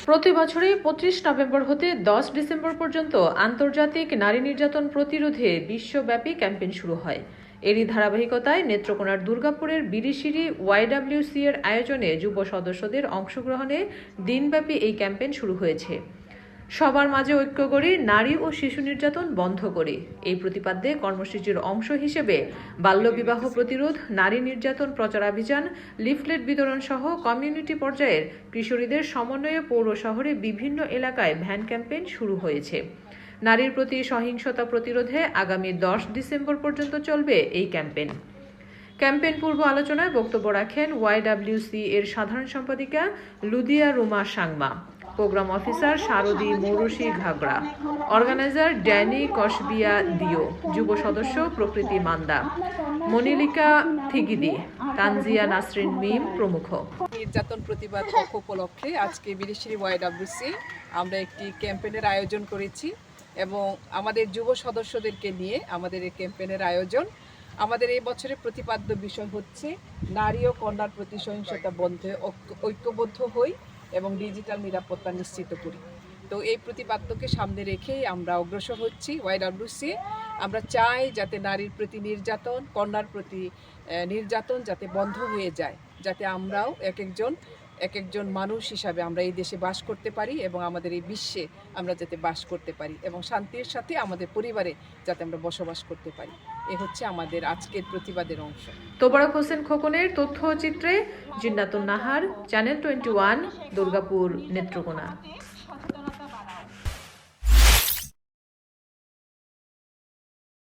প্রতি বছরই 25 নভেম্বর হতে 10 ডিসেম্বর পর্যন্ত আন্তর্জাতিক নারী নির্যাতন প্রতিরোধে বিশ্বব্যাপী ক্যাম্পেইন শুরু হয়। এরই ধারাবাহিকতায় নেত্রকোনার দুর্গাপুরের বিরিশিরি ওয়াইডব্লিউসি এর আয়োজনে যুব সদস্যদের অংশগ্রহণে দিনব্যাপী এই ক্যাম্পেইন শুরু হয়েছে। সবার মাঝে ঐক্য গড়ি, নারী ও শিশু নির্যাতন বন্ধ করি, এই প্রতিপাদ্যে কর্মসূচির অংশ হিসেবে বাল্যবিবাহ প্রতিরোধ, নারী নির্যাতন প্রচারাভিযান, লিফলেট বিতরণ সহ কমিউনিটি পর্যায়ের কিশোরীদের সমন্বয়ে পৌর শহরে বিভিন্ন এলাকায় ভ্যান ক্যাম্পেইন শুরু হয়েছে। নারীর প্রতি সহিংসতা প্রতিরোধে আগামী 10 ডিসেম্বর পর্যন্ত চলবে এই ক্যাম্পেইন পূর্ব আলোচনায় বক্তব্য রাখেন ওয়াইডব্লিউসি এর সাধারণ সম্পাদিকা লুদিয়া রুমা সাংমা, প্রোগ্রাম অফিসার শারদী মৌরুষি ঘাগড়া, অর্গানাইজার ড্যানি কসবিয়া দিও, যুব সদস্য প্রকৃতি মান্দা, মনিলিকা থিগিদি, তানজিয়া নাসরিন মিম প্রমুখ। নির্যাতন প্রতিবাদ উপলক্ষে আজকে বিরিশিরি ওয়াইডব্লিউসি আমরা একটি ক্যাম্পেইনের আয়োজন করেছি এবং আমাদের যুব সদস্যদেরকে নিয়ে আমাদের এই ক্যাম্পেইনের আয়োজন। আমাদের এই বছরের প্রতিপাদ্য বিষয় হচ্ছে নারী ও কন্যার প্রতি সহিংসতা বন্ধে ঐক্যবদ্ধ হই এবং ডিজিটাল নিরাপত্তা নিশ্চিত করি। তো এই প্রতিপাদ্যকে সামনে রেখেই আমরা অগ্রসর হচ্ছি ওয়াইডব্লিউসি। আমরা চাই যাতে নারীর প্রতি নির্যাতন, কন্যার প্রতি নির্যাতন যাতে বন্ধ হয়ে যায়, যাতে আমরাও এক একজন মানুষ হিসাবে আমরা এই দেশে বাস করতে পারি এবং আমাদের এই বিশ্বে আমরা যাতে বাস করতে পারি এবং শান্তির সাথে আমাদের পরিবারে যাতে আমরা বসবাস করতে পারি। এ হচ্ছে আমাদের আজকের প্রতিবাদের অংশ। তোবারক হোসেন খোকনের তথ্যচিত্রে জিন্নাতুন নাহার, চ্যানেল 21, দুর্গাপুর, নেত্রকোনা।